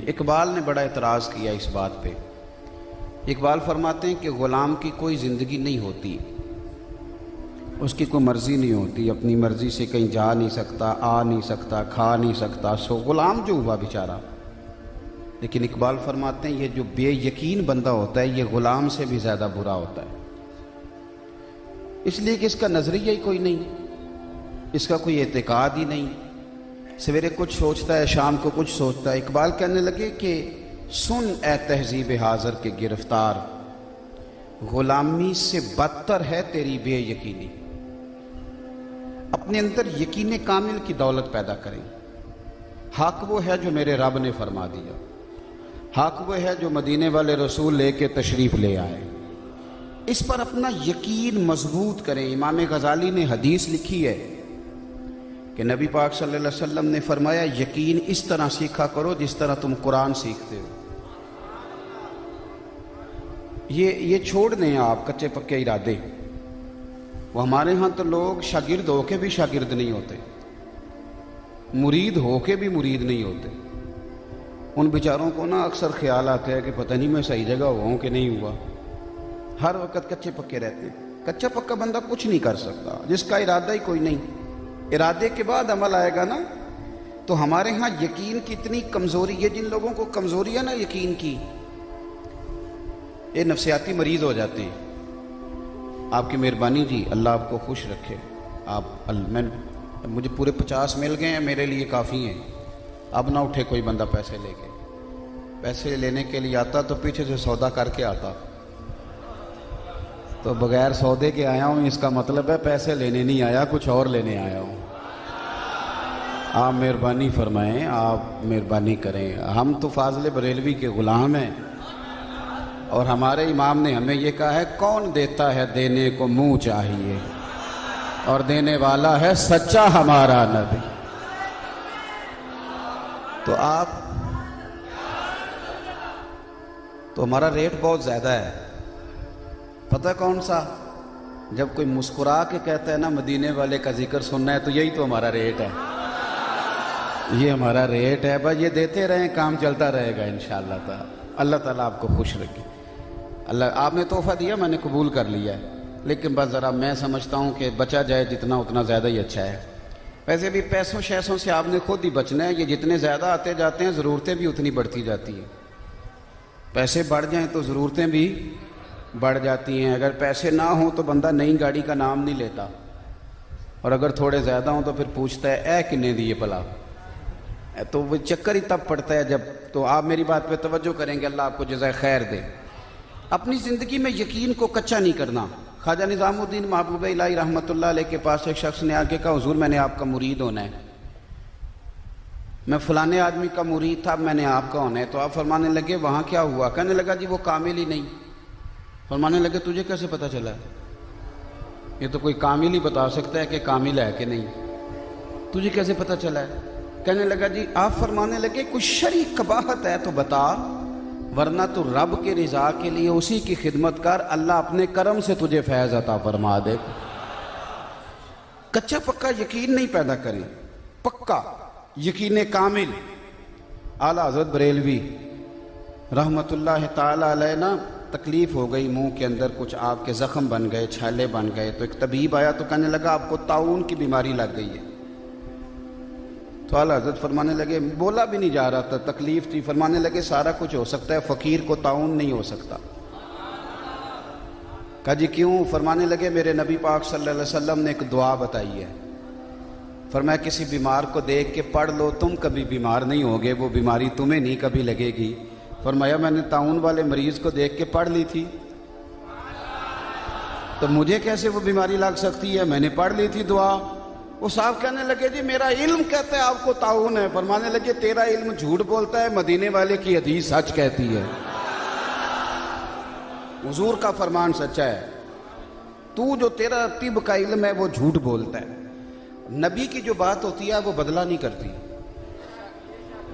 اقبال نے بڑا اعتراض کیا اس بات پہ۔ اقبال فرماتے ہیں کہ غلام کی کوئی زندگی نہیں ہوتی، اس کی کوئی مرضی نہیں ہوتی، اپنی مرضی سے کہیں جا نہیں سکتا، آ نہیں سکتا، کھا نہیں سکتا، سو غلام جو ہوا بیچارہ۔ لیکن اقبال فرماتے ہیں یہ جو بے یقین بندہ ہوتا ہے یہ غلام سے بھی زیادہ برا ہوتا ہے، اس لیے کہ اس کا نظریہ ہی کوئی نہیں، اس کا کوئی اعتقاد ہی نہیں، سویرے کچھ سوچتا ہے، شام کو کچھ سوچتا ہے۔ اقبال کہنے لگے کہ سن اے تہذیب حاضر کے گرفتار، غلامی سے بدتر ہے تیری بے یقینی۔ اپنے اندر یقین کامل کی دولت پیدا کریں۔ حق وہ ہے جو میرے رب نے فرما دیا، حق وہ ہے جو مدینے والے رسول لے کے تشریف لے آئے، اس پر اپنا یقین مضبوط کریں۔ امام غزالی نے حدیث لکھی ہے کہ نبی پاک صلی اللہ علیہ وسلم نے فرمایا یقین اس طرح سیکھا کرو جس طرح تم قرآن سیکھتے ہو۔ یہ چھوڑ دیں آپ کچے پکے ارادے۔ وہ ہمارے ہاں تو لوگ شاگرد ہو کے بھی شاگرد نہیں ہوتے، مرید ہو کے بھی مرید نہیں ہوتے۔ ان بیچاروں کو نا اکثر خیال آتا ہے کہ پتہ نہیں میں صحیح جگہ ہوا ہوں کہ نہیں ہوا، ہر وقت کچے پکے رہتے ہیں۔ کچا پکا بندہ کچھ نہیں کر سکتا جس کا ارادہ ہی کوئی نہیں۔ ارادے کے بعد عمل آئے گا نا۔ تو ہمارے ہاں یقین کی اتنی کمزوری، یہ جن لوگوں کو کمزوری ہے نا یقین کی، یہ نفسیاتی مریض ہو جاتے ہیں۔ آپ کی مہربانی جی، اللہ آپ کو خوش رکھے۔ مجھے پورے 50 مل گئے ہیں، میرے لیے کافی ہیں۔ اب نہ اٹھے کوئی بندہ پیسے لے کے۔ پیسے لینے کے لیے آتا تو پیچھے سے سودا کر کے آتا، تو بغیر سودے کے آیا ہوں، اس کا مطلب ہے پیسے لینے نہیں آیا، کچھ اور لینے آیا ہوں۔ آپ مہربانی فرمائیں، آپ مہربانی کریں۔ ہم تو فاضل بریلوی کے غلام ہیں، اور ہمارے امام نے ہمیں یہ کہا ہے کون دیتا ہے دینے کو منہ چاہیے، اور دینے والا ہے سچا ہمارا نبی۔ تو ہمارا ریٹ بہت زیادہ ہے، پتہ کون سا؟ جب کوئی مسکرا کے کہتا ہے نا مدینے والے کا ذکر سننا ہے، تو یہی تو ہمارا ریٹ ہے، یہ ہمارا ریٹ ہے۔ بس یہ دیتے رہیں، کام چلتا رہے گا انشاءاللہ تعالی۔ اللہ تعالیٰ آپ کو خوش رکھے۔ اللہ، آپ نے تحفہ دیا، میں نے قبول کر لیا ہے، لیکن بس ذرا میں سمجھتا ہوں کہ بچا جائے جتنا اتنا زیادہ ہی اچھا ہے۔ ویسے بھی پیسوں شیسوں سے آپ نے خود ہی بچنا ہے، یہ جتنے زیادہ آتے جاتے ہیں ضرورتیں بھی اتنی بڑھتی جاتی ہیں۔ پیسے بڑھ جائیں تو ضرورتیں بھی بڑھ جاتی ہیں۔ اگر پیسے نہ ہوں تو بندہ نئی گاڑی کا نام نہیں لیتا، اور اگر تھوڑے زیادہ ہوں تو پھر پوچھتا ہے اے کنے دیے بلا، تو وہ چکر ہی تب پڑتا ہے جب۔ تو آپ میری بات پہ توجہ کریں گے، اللہ آپ کو جزائے خیر دے۔ اپنی زندگی میں یقین کو کچا نہیں کرنا۔ خواجہ نظام الدین محبوب الہی رحمۃ اللہ علیہ کے پاس ایک شخص نے آ کے کہا حضور میں نے آپ کا مرید ہونا ہے، میں فلانے آدمی کا مرید تھا، میں نے آپ کا ہونا ہے۔ تو آپ فرمانے لگے وہاں کیا ہوا؟ کہنے لگا جی وہ کامل ہی نہیں۔ فرمانے لگے تجھے کیسے پتہ چلا؟ یہ تو کوئی کامل ہی بتا سکتا ہے کہ کامل ہے کہ نہیں، تجھے کیسے پتہ چلا ہے؟ کہنے لگا جی، آپ فرمانے لگے کوئی شرعی قباحت ہے تو بتا، ورنہ تو رب کے رضا کے لیے اسی کی خدمت کر، اللہ اپنے کرم سے تجھے فیض عطا فرما دے۔ کچا پکا یقین نہیں پیدا کریں، پکا یقین کامل۔ اعلیٰ حضرت بریلوی رحمت اللہ تعالی علیہ نا تکلیف ہو گئی، منہ کے اندر کچھ آپ کے زخم بن گئے، چھالے بن گئے، تو ایک طبیب آیا تو کہنے لگا آپ کو طاعون کی بیماری لگ گئی ہے۔ تو اعلیٰ حضرت فرمانے لگے، بولا بھی نہیں جا رہا تھا، تکلیف تھی۔ فرمانے لگے سارا کچھ ہو سکتا ہے، فقیر کو طاعون نہیں ہو سکتا۔ کہا جی کیوں؟ فرمانے لگے میرے نبی پاک صلی اللہ علیہ وسلم نے ایک دعا بتائی ہے، فرمایا کسی بیمار کو دیکھ کے پڑھ لو، تم کبھی بیمار نہیں ہوگے، وہ بیماری تمہیں نہیں کبھی لگے گی۔ فرمایا میں نے طاعون والے مریض کو دیکھ کے پڑھ لی تھی، تو مجھے کیسے وہ بیماری لگ سکتی ہے؟ میں نے پڑھ لی تھی دعا۔ وہ صاحب کہنے لگے جی میرا علم کہتا ہے آپ کو طاعون ہے۔ فرمانے لگے تیرا علم جھوٹ بولتا ہے، مدینے والے کی حدیث سچ کہتی ہے، حضور کا فرمان سچا ہے، تو جو تیرا طب کا علم ہے وہ جھوٹ بولتا ہے۔ نبی کی جو بات ہوتی ہے وہ بدلہ نہیں کرتی،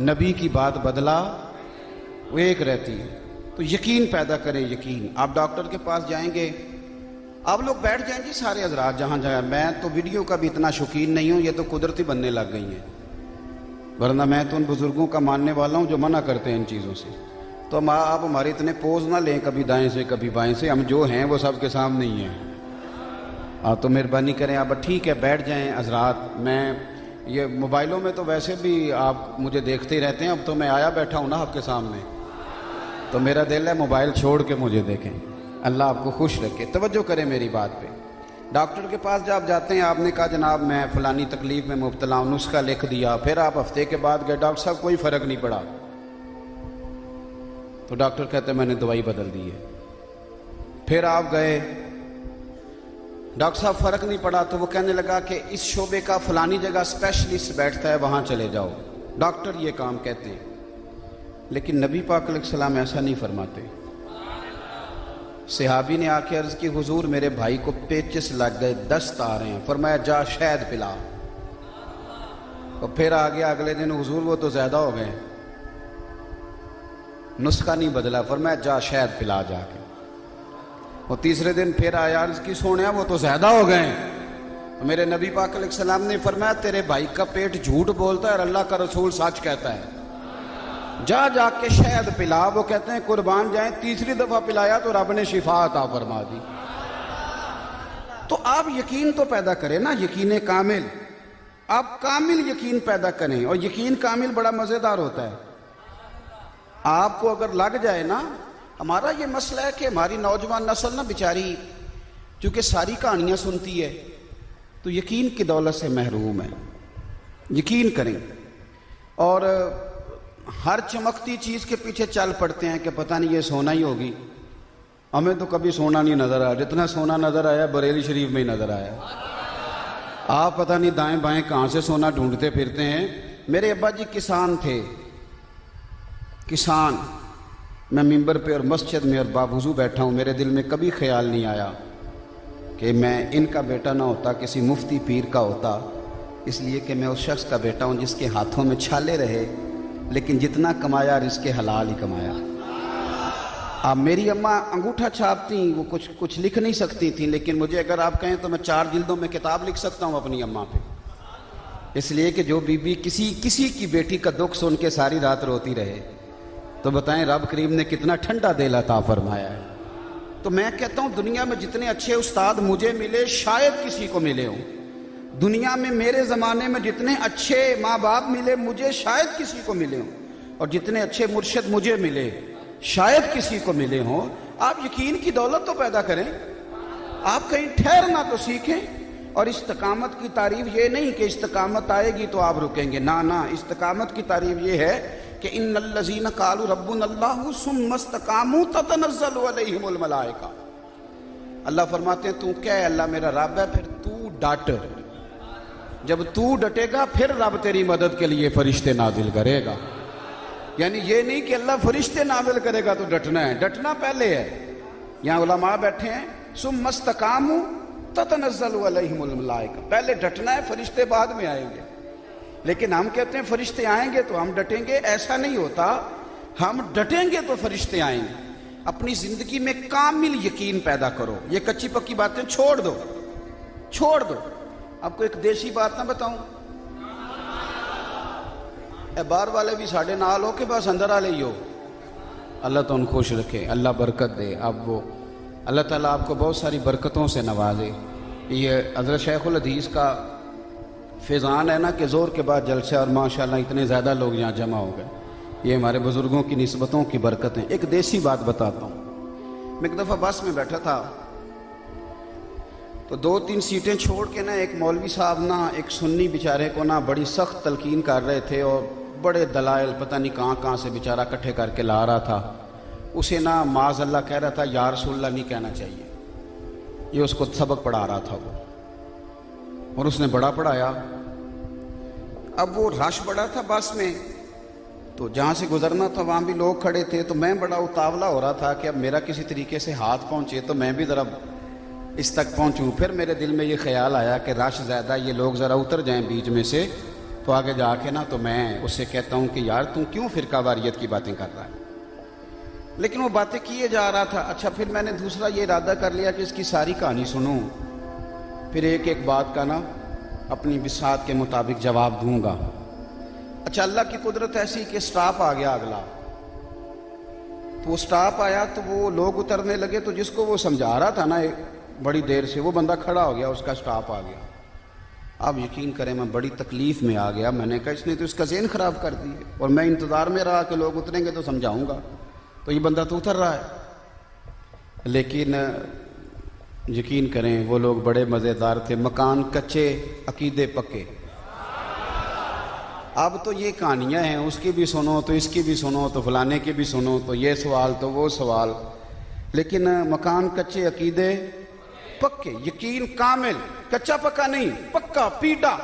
نبی کی بات بدلہ وہ ایک رہتی ہے۔ تو یقین پیدا کریں، یقین۔ آپ ڈاکٹر کے پاس جائیں گے، آپ لوگ بیٹھ جائیں جی سارے حضرات جہاں جائیں، میں تو ویڈیو کا بھی اتنا شوقین نہیں ہوں، یہ تو قدرتی بننے لگ گئی ہیں۔ ورنہ میں تو ان بزرگوں کا ماننے والا ہوں جو منع کرتے ہیں ان چیزوں سے. تو آپ ہمارے اتنے پوز نہ لیں کبھی دائیں سے کبھی بائیں سے. ہم جو ہیں وہ سب کے سامنے ہی ہیں. آپ تو مہربانی کریں. آپ ٹھیک ہے بیٹھ جائیں حضرات. میں یہ موبائلوں میں تو ویسے بھی آپ مجھے دیکھتے ہی رہتے ہیں. اب تو میں آیا بیٹھا ہوں نا آپ کے سامنے, تو میرا دل ہے موبائل چھوڑ کے مجھے دیکھیں. اللہ آپ کو خوش رکھے. توجہ کریں میری بات پہ. ڈاکٹر کے پاس جب جاتے ہیں, آپ نے کہا جناب میں فلانی تکلیف میں مبتلا ہوں, نسخہ لکھ دیا. پھر آپ ہفتے کے بعد گئے, ڈاکٹر صاحب کوئی فرق نہیں پڑا. تو ڈاکٹر کہتے ہیں میں نے دوائی بدل دی ہے. پھر آپ گئے, ڈاکٹر صاحب فرق نہیں پڑا. تو وہ کہنے لگا کہ اس شعبے کا فلانی جگہ اسپیشلسٹ بیٹھتا ہے, وہاں چلے جاؤ. ڈاکٹر یہ کام کہتے ہیں, لیکن نبی پاک علیہ السلام ایسا نہیں فرماتے. صحابی نے آ کے عرض کی حضور میرے بھائی کو پیچس لگ گئے, دست آ رہے ہیں. فرمایا جا شہد پلا. اور پھر آ گیا اگلے دن, حضور وہ تو زیادہ ہو گئے, نسخہ نہیں بدلا. فرمایا جا شہد پلا جا کے. اور تیسرے دن پھر آیا, عرض کی سونیا وہ تو زیادہ ہو گئے. میرے نبی پاک علیہ السلام نے فرمایا تیرے بھائی کا پیٹ جھوٹ بولتا ہے اور اللہ کا رسول سچ کہتا ہے, جا جا کے شہد پلا. وہ کہتے ہیں قربان جائیں, تیسری دفعہ پلایا تو رب نے شفا عطا فرما دی. تو آپ یقین تو پیدا کریں نا, یقین کامل. آپ کامل یقین پیدا کریں, اور یقین کامل بڑا مزیدار ہوتا ہے. آپ کو اگر لگ جائے نا, ہمارا یہ مسئلہ ہے کہ ہماری نوجوان نسل نا بیچاری چونکہ ساری کہانیاں سنتی ہے تو یقین کی دولت سے محروم ہے. یقین کریں, اور ہر چمکتی چیز کے پیچھے چل پڑتے ہیں کہ پتہ نہیں یہ سونا ہی ہوگی. ہمیں تو کبھی سونا نہیں نظر آیا. جتنا سونا نظر آیا بریلی شریف میں ہی نظر آیا. آپ پتہ نہیں دائیں بائیں کہاں سے سونا ڈھونڈتے پھرتے ہیں. میرے ابا جی کسان تھے, کسان. میں ممبر پہ اور مسجد میں اور باوضو بیٹھا ہوں, میرے دل میں کبھی خیال نہیں آیا کہ میں ان کا بیٹا نہ ہوتا, کسی مفتی پیر کا ہوتا. اس لیے کہ میں اس شخص کا بیٹا ہوں جس کے ہاتھوں میں چھالے رہے, لیکن جتنا کمایا رزق حلال ہی کمایا. آپ میری اماں انگوٹھا چھاپتی, وہ کچھ لکھ نہیں سکتی تھیں, لیکن مجھے اگر آپ کہیں تو میں 4 جلدوں میں کتاب لکھ سکتا ہوں اپنی اماں پہ. اس لیے کہ جو بی بی کسی کی بیٹی کا دکھ سن کے ساری رات روتی رہے, تو بتائیں رب کریم نے کتنا ٹھنڈا دل عطا فرمایا ہے. تو میں کہتا ہوں دنیا میں جتنے اچھے استاد مجھے ملے شاید کسی کو ملے ہوں. دنیا میں میرے زمانے میں جتنے اچھے ماں باپ ملے مجھے شاید کسی کو ملے ہوں, اور جتنے اچھے مرشد مجھے ملے شاید کسی کو ملے ہوں. آپ یقین کی دولت تو پیدا کریں. آپ کہیں ٹھہرنا تو سیکھیں. اور استقامت کی تعریف یہ نہیں کہ استقامت آئے گی تو آپ رکیں گے, نہ. استقامت کی تعریف یہ ہے کہ ان الذین قالوا ربنا اللہ ثم استقاموا تتنزل علیہم الملائکہ. اللہ فرماتے ہیں تو کہہ اللہ میرا رب ہے, پھر تو ڈٹ. جب تو ڈٹے گا پھر رب تیری مدد کے لیے فرشتے نازل کرے گا. یعنی یہ نہیں کہ اللہ فرشتے نازل کرے گا تو ڈٹنا ہے, ڈٹنا پہلے ہے. یہاں علماء بیٹھے ہیں, ثم استقاموا تتنزل علیہم الملائکہ, پہلے ڈٹنا ہے, فرشتے بعد میں آئیں گے. لیکن ہم کہتے ہیں فرشتے آئیں گے تو ہم ڈٹیں گے. ایسا نہیں ہوتا, ہم ڈٹیں گے تو فرشتے آئیں گے. اپنی زندگی میں کامل یقین پیدا کرو. یہ کچی پکی باتیں چھوڑ دو. آپ کو ایک دیسی بات نہ بتاؤں, اے باہر والے بھی ساڑھے نال ہو کہ بس اندر آ لئی ہو. اللہ تو ان خوش رکھے, اللہ برکت دے. اب وہ اللہ تعالیٰ آپ کو بہت ساری برکتوں سے نوازے. یہ حضرت شیخ الحدیث کا فیضان ہے نا کہ زور کے بعد جلسہ, اور ماشاءاللہ اتنے زیادہ لوگ یہاں جمع ہو گئے. یہ ہمارے بزرگوں کی نسبتوں کی برکت ہیں. ایک دیسی بات بتاتا ہوں. میں ایک دفعہ بس میں بیٹھا تھا تو 2-3 سیٹیں چھوڑ کے نا ایک مولوی صاحب نا ایک سنی بیچارے کو نا بڑی سخت تلقین کر رہے تھے, اور بڑے دلائل پتہ نہیں کہاں سے بیچارہ اکٹھے کر کے لا رہا تھا. اسے نا معاذ اللہ کہہ رہا تھا یا رسول اللہ نہیں کہنا چاہیے. یہ اس کو سبق پڑھا رہا تھا وہ, اور اس نے بڑا پڑھایا. اب وہ رش بڑا تھا بس میں, تو جہاں سے گزرنا تھا وہاں بھی لوگ کھڑے تھے. تو میں بڑا اتاولا ہو رہا تھا کہ اب میرا کسی طریقے سے ہاتھ پہنچے تو میں بھی ذرا اس تک پہنچوں. پھر میرے دل میں یہ خیال آیا کہ رش زیادہ, یہ لوگ ذرا اتر جائیں بیچ میں سے, تو آگے جا کے نا تو میں اس سے کہتا ہوں کہ یار تم کیوں فرقہ واریت کی باتیں کر رہا ہے. لیکن وہ باتیں کیے جا رہا تھا. اچھا پھر میں نے دوسرا یہ ارادہ کر لیا کہ اس کی ساری کہانی سنوں, پھر ایک ایک بات کا نا اپنی بساط کے مطابق جواب دوں گا. اچھا اللہ کی قدرت ایسی کہ سٹاپ آ گیا اگلا، تو وہ سٹاپ آیا تو وہ لوگ اترنے لگے، تو جس کو وہ سمجھا رہا تھا نا بڑی دیر سے، وہ بندہ کھڑا ہو گیا، اس کا سٹاپ آ گیا۔ آپ یقین کریں میں بڑی تکلیف میں آ گیا، میں نے کہا اس نے تو اس کا ذہن خراب کر دی ہے، اور میں انتظار میں رہا کہ لوگ اتریں گے تو سمجھاؤں گا، تو یہ بندہ تو اتر رہا ہے۔ لیکن یقین کریں وہ لوگ بڑے مزیدار تھے، مکان کچے عقیدے پکے۔ اب تو یہ کہانیاں ہیں، اس کی بھی سنو تو اس کی بھی سنو تو فلانے کی بھی سنو، تو یہ سوال تو وہ سوال، لیکن مکان کچے عقیدے پکے، یقین کامل، کچا پکا نہیں، پکا پیڈا۔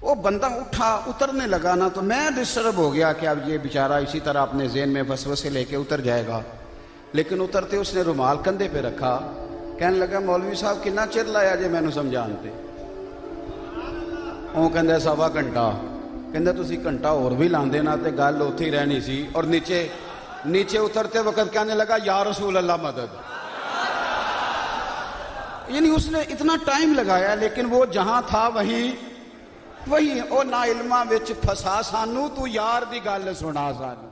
وہ بندہ اٹھا اترنے لگا نا، تو میں ڈسٹرب ہو گیا کہ اب یہ بیچارہ اسی طرح اپنے ذہن میں وسوسے لے کے اتر جائے گا، لیکن اترتے اس نے رومال کندھے پہ رکھا، کہنے لگا مولوی صاحب کنا چر لایا جے مینوں سمجھانتے؟ وہ کہندا سوا گھنٹہ، کہندا تسی گھنٹہ اور بھی لاندے نا تے گل اوتھے ہی رہنی سی۔ اور نیچے اترتے وقت کہنے لگا یا رسول اللہ مدد۔ یعنی اس نے اتنا ٹائم لگایا، لیکن وہ جہاں تھا وہی او نا علماں وچ پھسا سانو، تو یار دی گل سنا سانو۔